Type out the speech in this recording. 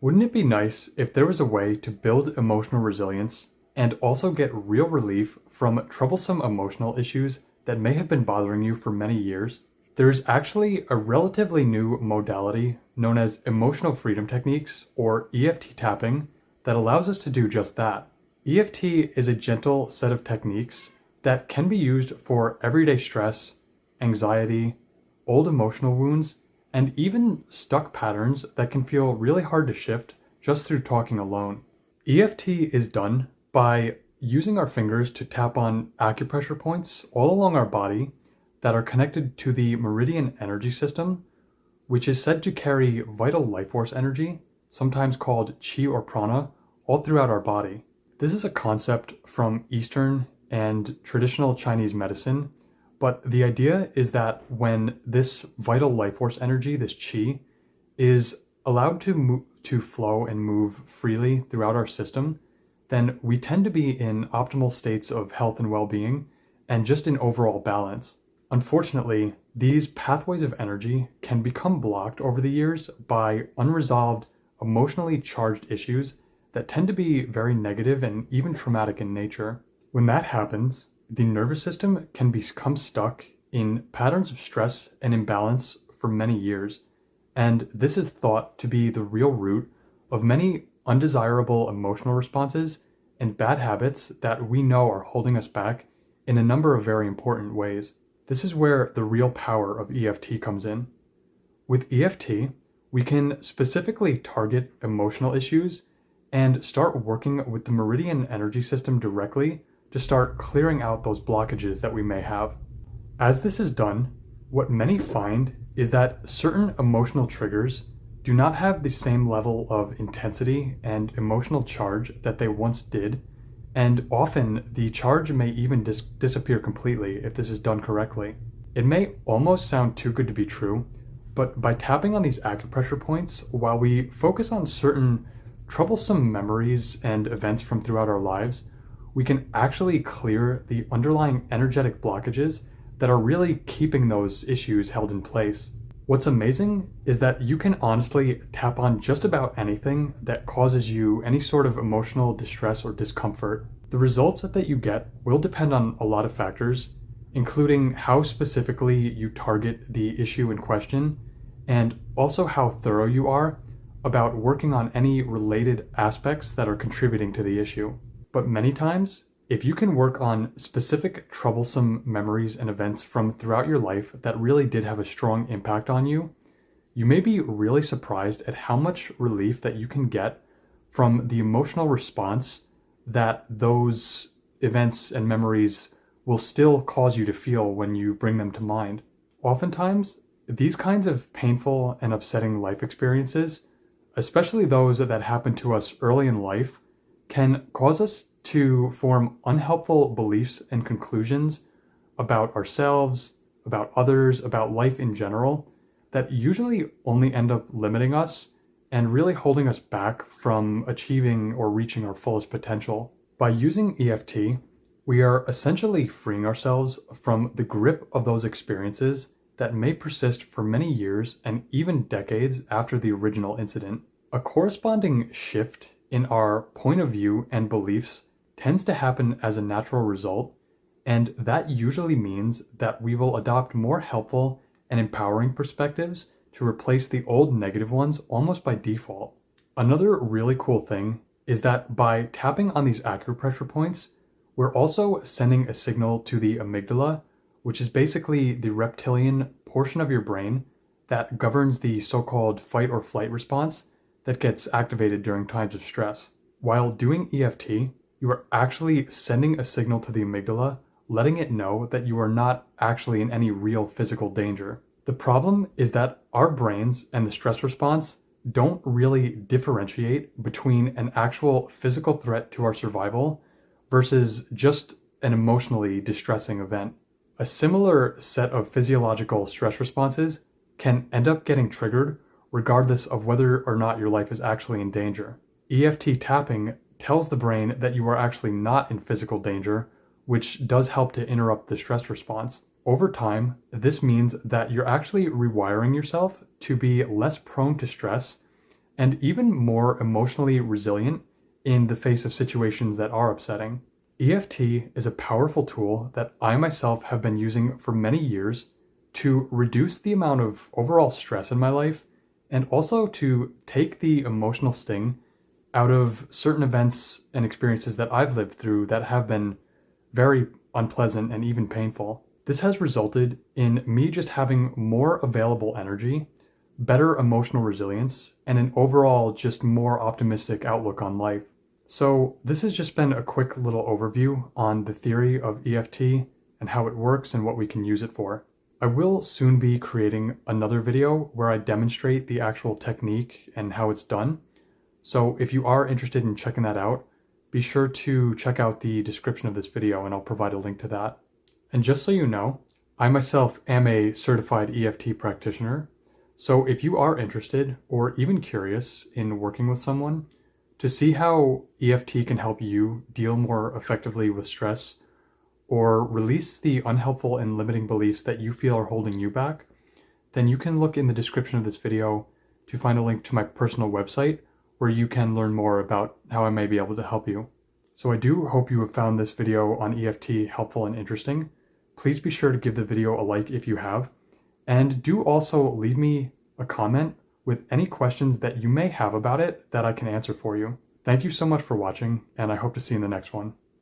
Wouldn't it be nice if there was a way to build emotional resilience and also get real relief from troublesome emotional issues that may have been bothering you for many years? There is actually a relatively new modality known as emotional freedom techniques, or EFT tapping, that allows us to do just that. EFT is a gentle set of techniques that can be used for everyday stress, anxiety, old emotional wounds, and even stuck patterns that can feel really hard to shift just through talking alone. EFT is done by using our fingers to tap on acupressure points all along our body that are connected to the meridian energy system, which is said to carry vital life force energy, sometimes called chi or prana, all throughout our body. This is a concept from Eastern and traditional Chinese medicine, but the idea is that when this vital life force energy, this chi, is allowed to flow and move freely throughout our system, then we tend to be in optimal states of health and well-being and just in overall balance. Unfortunately, these pathways of energy can become blocked over the years by unresolved, emotionally charged issues that tend to be very negative and even traumatic in nature. When that happens, the nervous system can become stuck in patterns of stress and imbalance for many years, and this is thought to be the real root of many undesirable emotional responses and bad habits that we know are holding us back in a number of very important ways. This is where the real power of EFT comes in. With EFT, we can specifically target emotional issues and start working with the meridian energy system directly to start clearing out those blockages that we may have. As this is done, what many find is that certain emotional triggers do not have the same level of intensity and emotional charge that they once did, and often the charge may even disappear completely if this is done correctly. It may almost sound too good to be true, but by tapping on these acupressure points, while we focus on certain troublesome memories and events from throughout our lives, we can actually clear the underlying energetic blockages that are really keeping those issues held in place. What's amazing is that you can honestly tap on just about anything that causes you any sort of emotional distress or discomfort. The results that you get will depend on a lot of factors, including how specifically you target the issue in question, and also how thorough you are about working on any related aspects that are contributing to the issue. But many times, if you can work on specific troublesome memories and events from throughout your life that really did have a strong impact on you, you may be really surprised at how much relief that you can get from the emotional response that those events and memories will still cause you to feel when you bring them to mind. Oftentimes, these kinds of painful and upsetting life experiences, especially those that happen to us early in life, can cause us to form unhelpful beliefs and conclusions about ourselves, about others, about life in general, that usually only end up limiting us and really holding us back from achieving or reaching our fullest potential. By using EFT, we are essentially freeing ourselves from the grip of those experiences that may persist for many years and even decades after the original incident. A corresponding shift in our point of view and beliefs tends to happen as a natural result, and that usually means that we will adopt more helpful and empowering perspectives to replace the old negative ones almost by default. Another really cool thing is that by tapping on these acupressure points, we're also sending a signal to the amygdala, which is basically the reptilian portion of your brain that governs the so-called fight or flight response that gets activated during times of stress. While doing EFT, you are actually sending a signal to the amygdala, letting it know that you are not actually in any real physical danger. The problem is that our brains and the stress response don't really differentiate between an actual physical threat to our survival versus just an emotionally distressing event. A similar set of physiological stress responses can end up getting triggered regardless of whether or not your life is actually in danger. EFT tapping tells the brain that you are actually not in physical danger, which does help to interrupt the stress response. Over time, this means that you're actually rewiring yourself to be less prone to stress and even more emotionally resilient in the face of situations that are upsetting. EFT is a powerful tool that I myself have been using for many years to reduce the amount of overall stress in my life and also to take the emotional sting out of certain events and experiences that I've lived through that have been very unpleasant and even painful. This has resulted in me just having more available energy, better emotional resilience, and an overall just more optimistic outlook on life. So this has just been a quick little overview on the theory of EFT and how it works and what we can use it for. I will soon be creating another video where I demonstrate the actual technique and how it's done. So if you are interested in checking that out, be sure to check out the description of this video and I'll provide a link to that. And just so you know, I myself am a certified EFT practitioner. So if you are interested or even curious in working with someone to see how EFT can help you deal more effectively with stress or release the unhelpful and limiting beliefs that you feel are holding you back, then you can look in the description of this video to find a link to my personal website where you can learn more about how I may be able to help you. So I do hope you have found this video on EFT helpful and interesting. Please be sure to give the video a like if you have, and do also leave me a comment with any questions that you may have about it that I can answer for you. Thank you so much for watching, and I hope to see you in the next one.